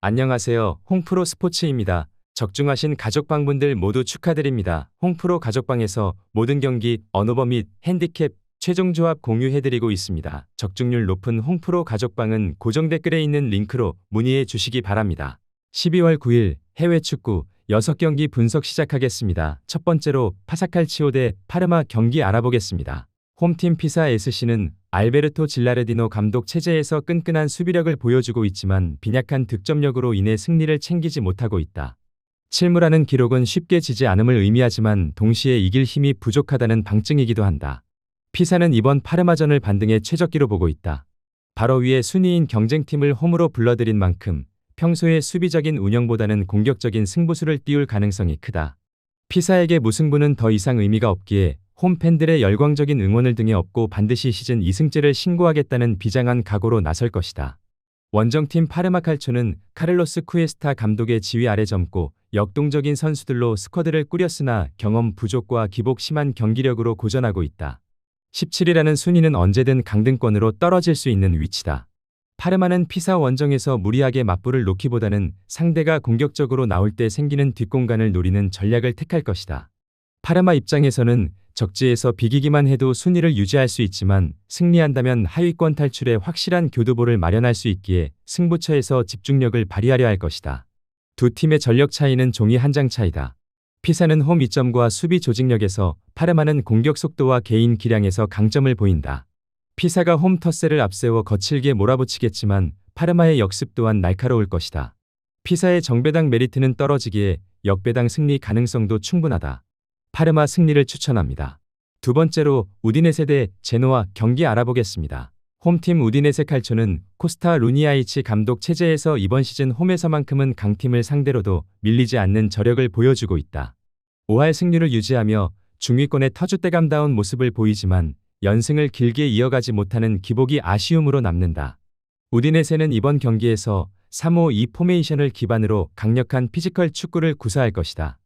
안녕하세요. 홍프로 스포츠입니다. 적중하신 가족방분들 모두 축하드립니다. 홍프로 가족방에서 모든 경기, 언오버 및 핸디캡, 최종 조합 공유해드리고 있습니다. 적중률 높은 홍프로 가족방은 고정 댓글에 있는 링크로 문의해 주시기 바랍니다. 12월 9일 해외 축구 6경기 분석 시작하겠습니다. 첫 번째로 파사칼치오 대 파르마 경기 알아보겠습니다. 홈팀 피사 SC는 알베르토 질라르디노 감독 체제에서 끈끈한 수비력을 보여주고 있지만 빈약한 득점력으로 인해 승리를 챙기지 못하고 있다. 실무라는 기록은 쉽게 지지 않음을 의미하지만 동시에 이길 힘이 부족하다는 방증이기도 한다. 피사는 이번 파르마전을 반등의 최적기로 보고 있다. 바로 위에 순위인 경쟁팀을 홈으로 불러들인 만큼 평소의 수비적인 운영보다는 공격적인 승부수를 띄울 가능성이 크다. 피사에게 무승부는 더 이상 의미가 없기에 홈 팬들의 열광적인 응원을 등에 업고 반드시 시즌 2승째를 신고하겠다는 비장한 각오로 나설 것이다. 원정팀 파르마칼초는 카를로스 쿠에스타 감독의 지휘 아래 젊고 역동적인 선수들로 스쿼드를 꾸렸으나 경험 부족과 기복 심한 경기력으로 고전하고 있다. 17이라는 순위는 언제든 강등권으로 떨어질 수 있는 위치다. 파르마는 피사 원정에서 무리하게 맞불을 놓기보다는 상대가 공격적으로 나올 때 생기는 뒷공간을 노리는 전략을 택할 것이다. 파르마 입장에서는 적지에서 비기기만 해도 순위를 유지할 수 있지만 승리한다면 하위권 탈출에 확실한 교두보를 마련할 수 있기에 승부처에서 집중력을 발휘하려 할 것이다. 두 팀의 전력 차이는 종이 한 장 차이다. 피사는 홈 이점과 수비 조직력에서 파르마는 공격 속도와 개인 기량에서 강점을 보인다. 피사가 홈 터세를 앞세워 거칠게 몰아붙이겠지만 파르마의 역습 또한 날카로울 것이다. 피사의 정배당 메리트는 떨어지기에 역배당 승리 가능성도 충분하다. 파르마 승리를 추천합니다. 두 번째로 우디네세 대 제노아 경기 알아보겠습니다. 홈팀 우디네세 칼초는 코스타 루니아이치 감독 체제에서 이번 시즌 홈에서만큼은 강팀을 상대로도 밀리지 않는 저력을 보여주고 있다. 5할 승률을 유지하며 중위권의 터줏대감다운 모습을 보이지만 연승을 길게 이어가지 못하는 기복이 아쉬움으로 남는다. 우디네세는 이번 경기에서 3-5-2 포메이션을 기반으로 강력한 피지컬 축구를 구사할 것이다.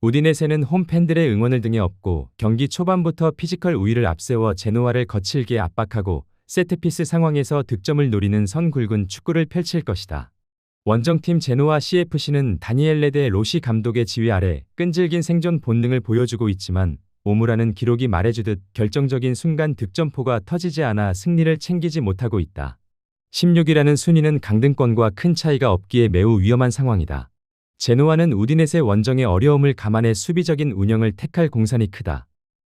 우디네세는 홈 팬들의 응원을 등에 업고 경기 초반부터 피지컬 우위를 앞세워 제노아를 거칠게 압박하고 세트피스 상황에서 득점을 노리는 선 굵은 축구를 펼칠 것이다. 원정팀 제노아 CFC는 다니엘레 데 로시 감독의 지휘 아래 끈질긴 생존 본능을 보여주고 있지만 오무라는 기록이 말해주듯 결정적인 순간 득점포가 터지지 않아 승리를 챙기지 못하고 있다. 16이라는 순위는 강등권과 큰 차이가 없기에 매우 위험한 상황이다. 제노아는 우디네세 원정의 어려움을 감안해 수비적인 운영을 택할 공산이 크다.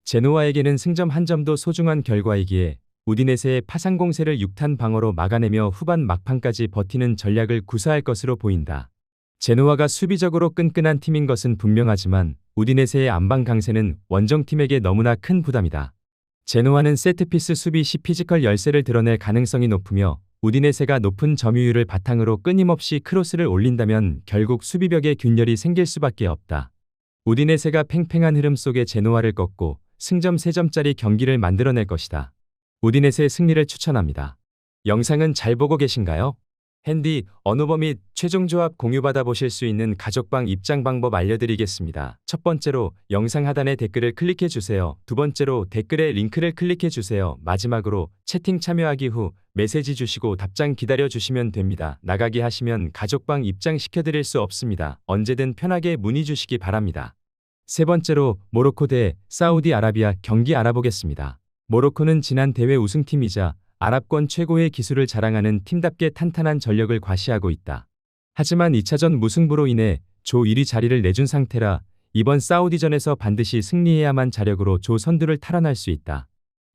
제노아에게는 승점 한 점도 소중한 결과이기에 우디네세의 파상 공세를 6탄 방어로 막아내며 후반 막판까지 버티는 전략을 구사할 것으로 보인다. 제노아가 수비적으로 끈끈한 팀인 것은 분명하지만 우디네세의 안방 강세는 원정팀에게 너무나 큰 부담이다. 제노아는 세트피스 수비 시 피지컬 열세를 드러낼 가능성이 높으며 우디네세가 높은 점유율을 바탕으로 끊임없이 크로스를 올린다면 결국 수비벽에 균열이 생길 수밖에 없다. 우디네세가 팽팽한 흐름 속에 제노아를 꺾고 승점 3점짜리 경기를 만들어낼 것이다. 우디네세의 승리를 추천합니다. 영상은 잘 보고 계신가요? 핸디, 언오버 및 최종 조합 공유받아 보실 수 있는 가족방 입장 방법 알려드리겠습니다. 첫 번째로 영상 하단에 댓글을 클릭해 주세요. 두 번째로 댓글에 링크를 클릭해 주세요. 마지막으로 채팅 참여하기 후 메시지 주시고 답장 기다려 주시면 됩니다. 나가기 하시면 가족방 입장 시켜드릴 수 없습니다. 언제든 편하게 문의 주시기 바랍니다. 세 번째로 모로코 대 사우디아라비아 경기 알아보겠습니다. 모로코는 지난 대회 우승팀이자 아랍권 최고의 기술을 자랑하는 팀답게 탄탄한 전력을 과시하고 있다. 하지만 2차전 무승부로 인해 조 1위 자리를 내준 상태라 이번 사우디전에서 반드시 승리해야만 자력으로 조 선두를 탈환할 수 있다.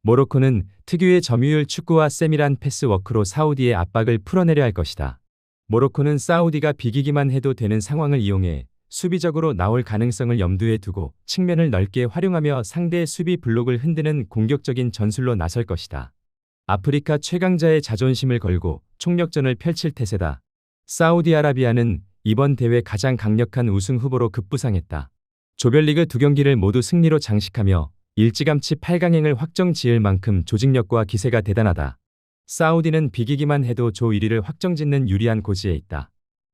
모로코는 특유의 점유율 축구와 세밀한 패스워크로 사우디의 압박을 풀어내려 할 것이다. 모로코는 사우디가 비기기만 해도 되는 상황을 이용해 수비적으로 나올 가능성을 염두에 두고 측면을 넓게 활용하며 상대의 수비 블록을 흔드는 공격적인 전술로 나설 것이다. 아프리카 최강자의 자존심을 걸고 총력전을 펼칠 태세다. 사우디아라비아는 이번 대회 가장 강력한 우승 후보로 급부상했다. 조별리그 2경기를 모두 승리로 장식하며 일찌감치 8강행을 확정 지을 만큼 조직력과 기세가 대단하다. 사우디는 비기기만 해도 조 1위를 확정짓는 유리한 고지에 있다.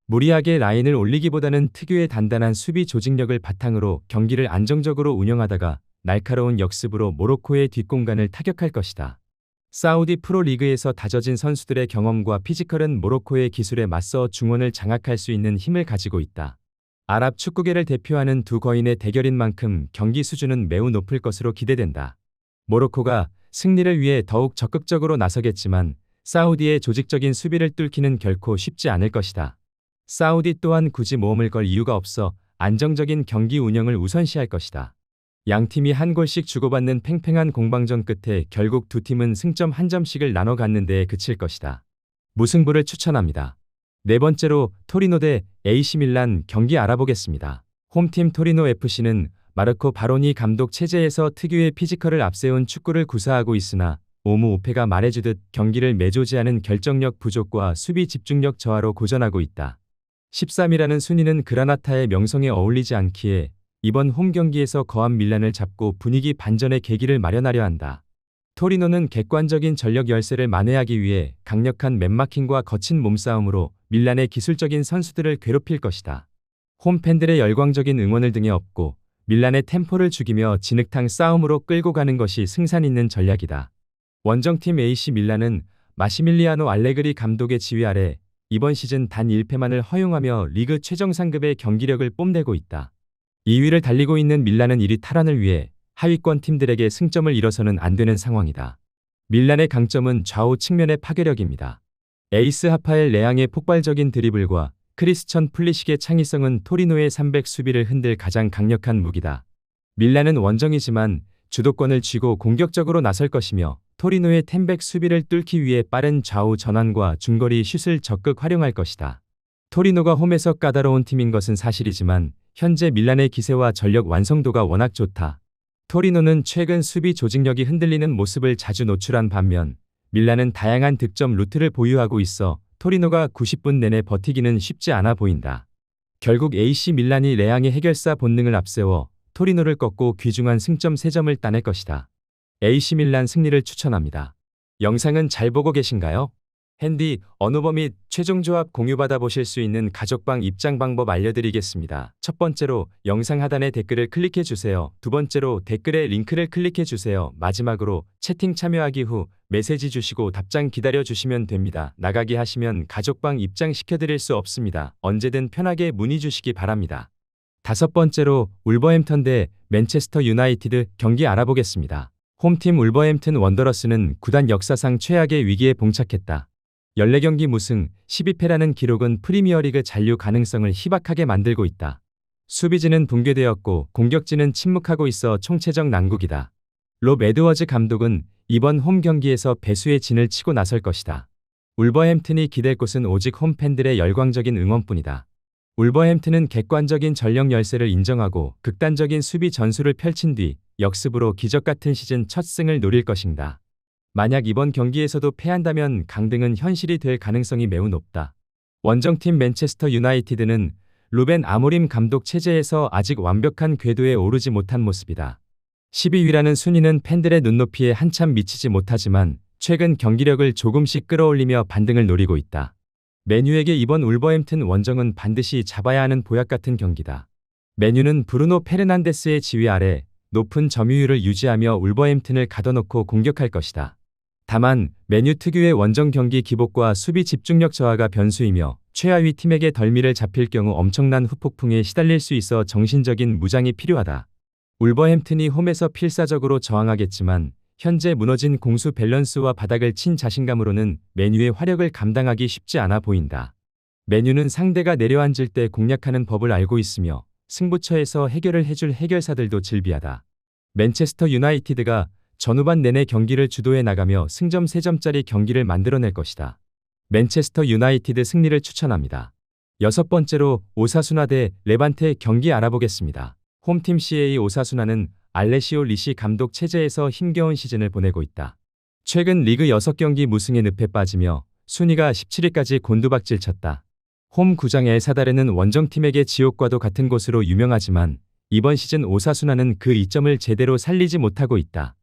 무리하게 라인을 올리기보다는 특유의 단단한 수비 조직력을 바탕으로 경기를 안정적으로 운영하다가 날카로운 역습으로 모로코의 뒷공간을 타격할 것이다. 사우디 프로리그에서 다져진 선수들의 경험과 피지컬은 모로코의 기술에 맞서 중원을 장악할 수 있는 힘을 가지고 있다. 아랍 축구계를 대표하는 두 거인의 대결인 만큼 경기 수준은 매우 높을 것으로 기대된다. 모로코가 승리를 위해 더욱 적극적으로 나서겠지만 사우디의 조직적인 수비를 뚫기는 결코 쉽지 않을 것이다. 사우디 또한 굳이 모험을 걸 이유가 없어 안정적인 경기 운영을 우선시할 것이다. 양 팀이 한 골씩 주고받는 팽팽한 공방전 끝에 결국 두 팀은 승점 한 점씩을 나눠 갖는 데에 그칠 것이다. 무승부를 추천합니다. 네 번째로 토리노 대 AC 밀란 경기 알아보겠습니다. 홈팀 토리노 FC는 마르코 바로니 감독 체제에서 특유의 피지컬을 앞세운 축구를 구사하고 있으나 오무오페가 말해주듯 경기를 매조지하는 결정력 부족과 수비 집중력 저하로 고전하고 있다. 13이라는 순위는 그라나타의 명성에 어울리지 않기에 이번 홈 경기에서 거한 밀란을 잡고 분위기 반전의 계기를 마련하려 한다. 토리노는 객관적인 전력 열세를 만회하기 위해 강력한 맨마킹과 거친 몸싸움으로 밀란의 기술적인 선수들을 괴롭힐 것이다. 홈 팬들의 열광적인 응원을 등에 업고 밀란의 템포를 죽이며 진흙탕 싸움으로 끌고 가는 것이 승산 있는 전략이다. 원정팀 AC 밀란은 마시밀리아노 알레그리 감독의 지휘 아래 이번 시즌 단 1패만을 허용하며 리그 최정상급의 경기력을 뽐내고 있다. 2위를 달리고 있는 밀란은 1위 탈환을 위해 하위권 팀들에게 승점을 잃어서는 안 되는 상황이다. 밀란의 강점은 좌우 측면의 파괴력입니다. 에이스 하파엘 레앙의 폭발적인 드리블과 크리스천 플리식의 창의성은 토리노의 300 수비를 흔들 가장 강력한 무기다. 밀란은 원정이지만 주도권을 쥐고 공격적으로 나설 것이며 토리노의 템백 수비를 뚫기 위해 빠른 좌우 전환과 중거리 슛을 적극 활용할 것이다. 토리노가 홈에서 까다로운 팀인 것은 사실이지만 현재 밀란의 기세와 전력 완성도가 워낙 좋다. 토리노는 최근 수비 조직력이 흔들리는 모습을 자주 노출한 반면 밀란은 다양한 득점 루트를 보유하고 있어 토리노가 90분 내내 버티기는 쉽지 않아 보인다. 결국 AC 밀란이 레앙의 해결사 본능을 앞세워 토리노를 꺾고 귀중한 승점 3점을 따낼 것이다. AC 밀란 승리를 추천합니다. 영상은 잘 보고 계신가요? 핸디, 언어버 및 최종 조합 공유받아 보실 수 있는 가족방 입장 방법 알려드리겠습니다. 첫 번째로 영상 하단의 댓글을 클릭해 주세요. 두 번째로 댓글에 링크를 클릭해 주세요. 마지막으로 채팅 참여하기 후 메시지 주시고 답장 기다려 주시면 됩니다. 나가기 하시면 가족방 입장 시켜드릴 수 없습니다. 언제든 편하게 문의 주시기 바랍니다. 다섯 번째로 울버햄턴 대 맨체스터 유나이티드 경기 알아보겠습니다. 홈팀 울버햄튼 원더러스는 구단 역사상 최악의 위기에 봉착했다. 14경기 무승, 12패라는 기록은 프리미어리그 잔류 가능성을 희박하게 만들고 있다. 수비진은 붕괴되었고 공격진은 침묵하고 있어 총체적 난국이다. 롭 에드워즈 감독은 이번 홈 경기에서 배수의 진을 치고 나설 것이다. 울버햄튼이 기댈 곳은 오직 홈팬들의 열광적인 응원뿐이다. 울버햄튼은 객관적인 전력 열세를 인정하고 극단적인 수비 전술을 펼친 뒤 역습으로 기적같은 시즌 첫 승을 노릴 것인가. 만약 이번 경기에서도 패한다면 강등은 현실이 될 가능성이 매우 높다. 원정팀 맨체스터 유나이티드는 루벤 아모림 감독 체제에서 아직 완벽한 궤도에 오르지 못한 모습이다. 12위라는 순위는 팬들의 눈높이에 한참 미치지 못하지만 최근 경기력을 조금씩 끌어올리며 반등을 노리고 있다. 맨유에게 이번 울버햄튼 원정은 반드시 잡아야 하는 보약 같은 경기다. 맨유는 브루노 페르난데스의 지휘 아래 높은 점유율을 유지하며 울버햄튼을 가둬놓고 공격할 것이다. 다만 맨유 특유의 원정 경기 기복과 수비 집중력 저하가 변수이며 최하위 팀에게 덜미를 잡힐 경우 엄청난 후폭풍에 시달릴 수 있어 정신적인 무장이 필요하다. 울버햄튼이 홈에서 필사적으로 저항하겠지만 현재 무너진 공수 밸런스와 바닥을 친 자신감으로는 맨유의 화력을 감당하기 쉽지 않아 보인다. 맨유는 상대가 내려앉을 때 공략하는 법을 알고 있으며 승부처에서 해결을 해줄 해결사들도 질비하다. 맨체스터 유나이티드가 전후반 내내 경기를 주도해 나가며 승점 3점짜리 경기를 만들어낼 것이다. 맨체스터 유나이티드 승리를 추천합니다. 여섯 번째로 오사수나 대 레반테 경기 알아보겠습니다. 홈팀 CA 오사수나는 알레시오 리시 감독 체제에서 힘겨운 시즌을 보내고 있다. 최근 리그 6경기 무승에 늪에 빠지며 순위가 17위까지 곤두박질 쳤다. 홈 구장 엘사다르는 원정팀에게 지옥과도 같은 곳으로 유명하지만 이번 시즌 오사수나는 그 이점을 제대로 살리지 못하고 있다.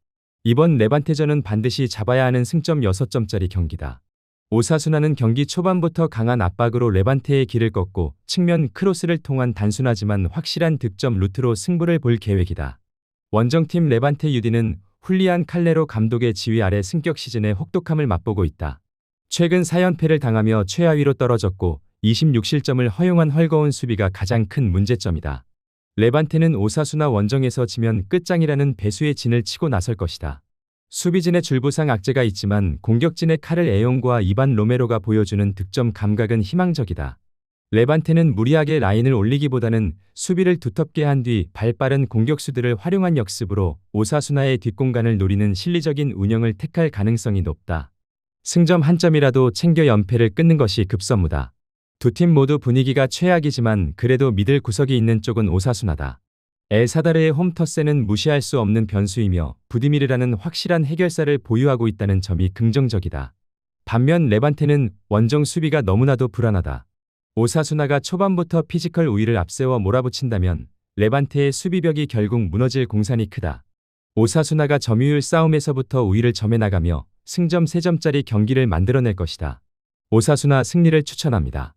이번 레반테전은 반드시 잡아야 하는 승점 6점짜리 경기다. 오사수나는 경기 초반부터 강한 압박으로 레반테의 길을 꺾고 측면 크로스를 통한 단순하지만 확실한 득점 루트로 승부를 볼 계획이다. 원정팀 레반테 UD는 훌리안 칼레로 감독의 지휘 아래 승격 시즌의 혹독함을 맛보고 있다. 최근 4연패를 당하며 최하위로 떨어졌고 26실점을 허용한 헐거운 수비가 가장 큰 문제점이다. 레반테는 오사수나 원정에서 지면 끝장이라는 배수의 진을 치고 나설 것이다. 수비진의 줄부상 악재가 있지만 공격진의 카를 에용과 이반 로메로가 보여주는 득점 감각은 희망적이다. 레반테는 무리하게 라인을 올리기보다는 수비를 두텁게 한 뒤 발빠른 공격수들을 활용한 역습으로 오사수나의 뒷공간을 노리는 실리적인 운영을 택할 가능성이 높다. 승점 한 점이라도 챙겨 연패를 끊는 것이 급선무다. 두 팀 모두 분위기가 최악이지만 그래도 믿을 구석이 있는 쪽은 오사수나다. 엘사다르의 홈터세는 무시할 수 없는 변수이며 부디미르라는 확실한 해결사를 보유하고 있다는 점이 긍정적이다. 반면 레반테는 원정 수비가 너무나도 불안하다. 오사수나가 초반부터 피지컬 우위를 앞세워 몰아붙인다면 레반테의 수비벽이 결국 무너질 공산이 크다. 오사수나가 점유율 싸움에서부터 우위를 점해나가며 승점 3점짜리 경기를 만들어낼 것이다. 오사수나 승리를 추천합니다.